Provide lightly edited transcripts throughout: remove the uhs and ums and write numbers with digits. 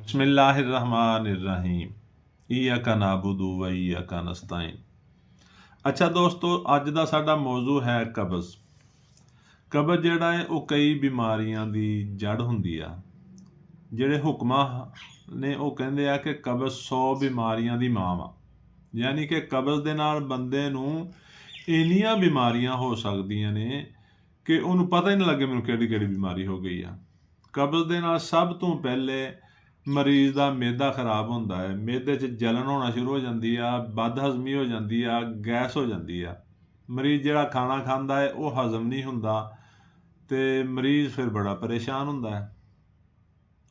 बिस्मिल्लाहिर्रहमानिर्रहीम इय्याका नाबुदु व इय्याका नस्तईन। अच्छा दोस्तों, अज का साडा मौजू है कब्ज़। कब्ज़ जिहड़ा है वो कई बीमारियां दी जड़ हुंदी आ। जिहड़े हुक्मा ने वो कहंदे आ कि कब्ज़ 100 बीमारियां दी मां वा, यानी कि कब्ज़ दे नाल बंदे नूं इन्नियां बीमारियां हो सकदियां ने कि उन्होंने पता ही नहीं लगे मैनूं किहड़ी किहड़ी बीमारी हो गई आ। कब्ज़ दे नाल सब तो पहले मरीज़ का मैदा खराब होंदा है, मैदे च जलन होना शुरू हो जाती आ, बदहज़मी हो जाती आ, गैस हो जाती आ। मरीज़ जिहड़ा खाना खांदा है वो हज़म नहीं हुंदा ते मरीज़ फिर बड़ा परेशान हुंदा है।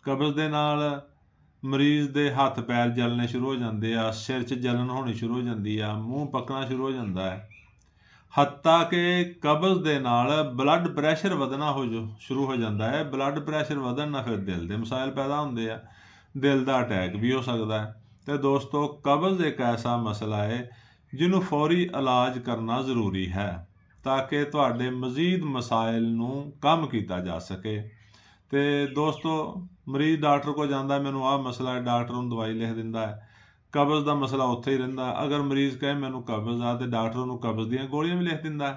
कब्ज़ दे नाल मरीज़ दे हत्थ पैर जलने शुरू हो जाते आ, सिर च जलन होनी शुरू हो जाती आ, मूँह पकना शुरू हो जाता है। हत्ता कि कब्ज़ दे नाल ब्लड प्रैशर वधना शुरू हो जाता है। ब्लड प्रैशर वधन नाल फिर दिल के मसाइल पैदा होंदे आ, दिल का अटैक भी हो सकता है। तो दोस्तों, कब्ज़ एक ऐसा मसला है जिन्हों फौरी इलाज करना जरूरी है ताकि तुहाडे मजीद मसाइल नूं कम किया जा सके। तो दोस्तों, मरीज़ डॉक्टर को जाता, मैनूं आह मसला है, डॉक्टर उन्हें दवाई लिख दिंदा है। कब्ज़ का मसला उत्थे ही रहिंदा। अगर मरीज़ कहे मैनूं कब्ज़ आ तो डॉक्टर उन्हें कब्ज़ दीयां गोलियां भी लिख दिंदा है।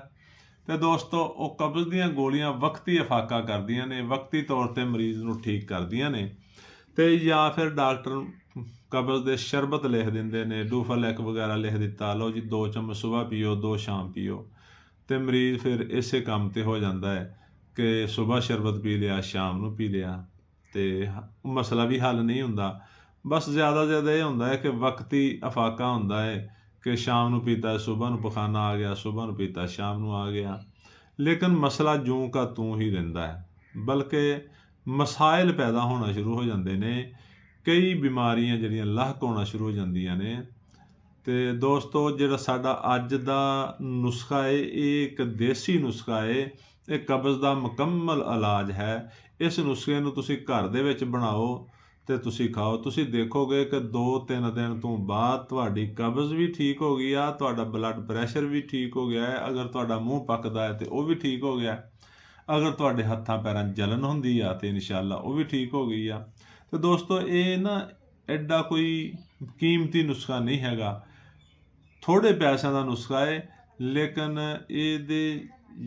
तो दोस्तों, वो कब्ज़ दीयां गोलियां वक्ती अफाका करदियां ने, वक्ती तौर पर मरीज़ नूं ठीक करदियां ने। तो या फिर डॉक्टर कब्ज़ दे शरबत लिख दिंदे ने, डूफालैक वगैरह लिख दिता, लो जी 2 चम्मच सुबह पियो, 2 शाम पियो। तो मरीज़ फिर इसे काम ते हो जाता है कि सुबह शरबत पी लिया, शाम नूं पी लिया, तो मसला भी हल नहीं हुंदा। बस ज़्यादा ये होंदा है कि वक्ती अफाका होंदा है कि शाम नूं पीता है, सुबह नूं पखाना आ गया, सुबह नूं पीता शाम नूं आ गया। लेकिन मसला जूं का तूं ही रहिंदा है, बल्कि मसाइल पैदा होना शुरू हो जाते हैं। कई बीमारियां जिहड़ियां लाक होना शुरू हो जांदियां ने। तो दोस्तों, जिहड़ा साडा अज दा नुस्खा है, ये एक देसी नुस्खा है, ये कब्ज़ का मुकम्मल इलाज है। इस नुस्खे नूं तुसीं घर दे विच बनाओ तो तुसीं खाओ, तुसीं देखोगे कि 2-3 दिन तो बाद तुहाडी कब्ज़ भी ठीक हो गई आ, तुहाडा ब्लड प्रैशर भी ठीक हो गया है। अगर तुहाडा मूँह पकदा है तो वह भी ठीक हो गया। अगर तुहाडे हत्थां पैरां जलन हुंदी आ तो इंशाअल्लाह वो भी ठीक हो गई आ। तो दोस्तों, ये ना एडा कोई कीमती नुस्खा नहीं हैगा, थोड़े पैसों का नुस्खा है, लेकिन ये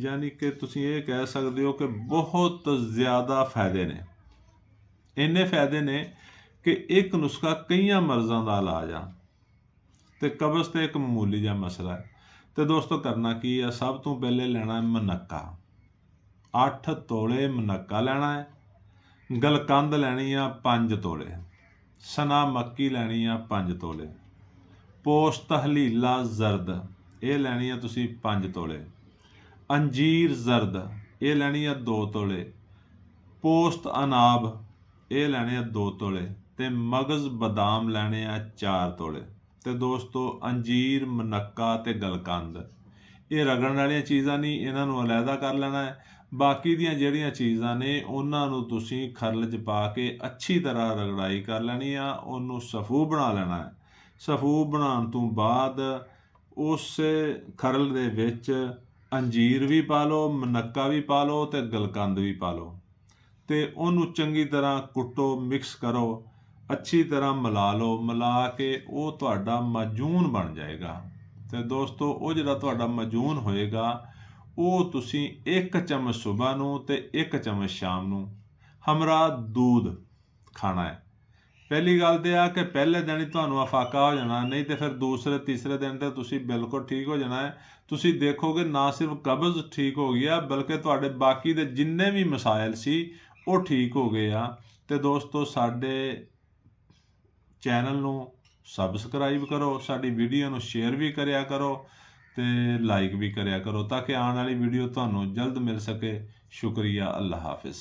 यानी कि तुसीं ये कह सकते हो कि बहुत ज़्यादा फायदे ने। इन्ने फायदे ने कि एक नुस्खा कई मर्ज़ों का इलाज आ। तो कब्ज़ तो एक मामूली जिहा मसला है। तो दोस्तों, करना की है, सब तो पहले लेना है मनक्का। 8 तोले मनक्का लेना है। गलकंद लैनी आ 5 तोले। सना मक्की लैनी आ 5 तोले। पोस्त हलीला जर्द ये लैनी आ तुसीं 5 तोले। अंजीर जर्द ये लैनी आ 2 तोले। पोस्त अनाब ये लैने आ 2 तोले। तो मगज़ बदाम लैने आ 4 तोले। तो दोस्तों, अंजीर, मनक्का ते गलकंद ये रगड़न वालियां चीज़ां नहीं, इन्हां नूं अलहदा कर लेना है। बाकी दियां जिहड़ियां चीज़ां ने उन्हां नूं तुसीं खरल च पा के अच्छी तरह रगड़ाई कर लैनी आ, उन्नूं सफू बना लेना है। सफू बनाउण तों बाद उस खरल दे विच अंजीर भी पा लो, मनक्का भी पा लो ते गलकंद भी पा लो। तो उन्होंने चंगी तरह कुटो, मिक्स करो, अच्छी तरह मिला लो। मिला के वो तुहाडा माजून बन जाएगा। तो दोस्तों, वो जिहड़ा तुहाडा माजून होएगा वो तुसीं 1 चम्मच सुबह नूं ते 1 चम्मच शाम नूं हमरा दूध खाना है। पहली गल तो यह कि पहले दिन ही तुहानूं अफाका हो जाना, नहीं तो फिर दूसरे तीसरे दिन तो तुसीं बिल्कुल ठीक हो जाना है। तुसीं देखोगे ना सिर्फ कब्ज़ ठीक हो गई है, बल्कि तुहाडे बाकी दे जिन्ने भी मसाइल सी वो ठीक हो गए आ। तो दोस्तों, साडे चैनल नूं सबसक्राइब करो, साडी वीडियो नूं शेयर भी करिया करो ते लाइक भी करिया करो ताकि आने वाली वीडियो तुहानूं जल्द मिल सके। शुक्रिया। अल्लाह हाफिज़।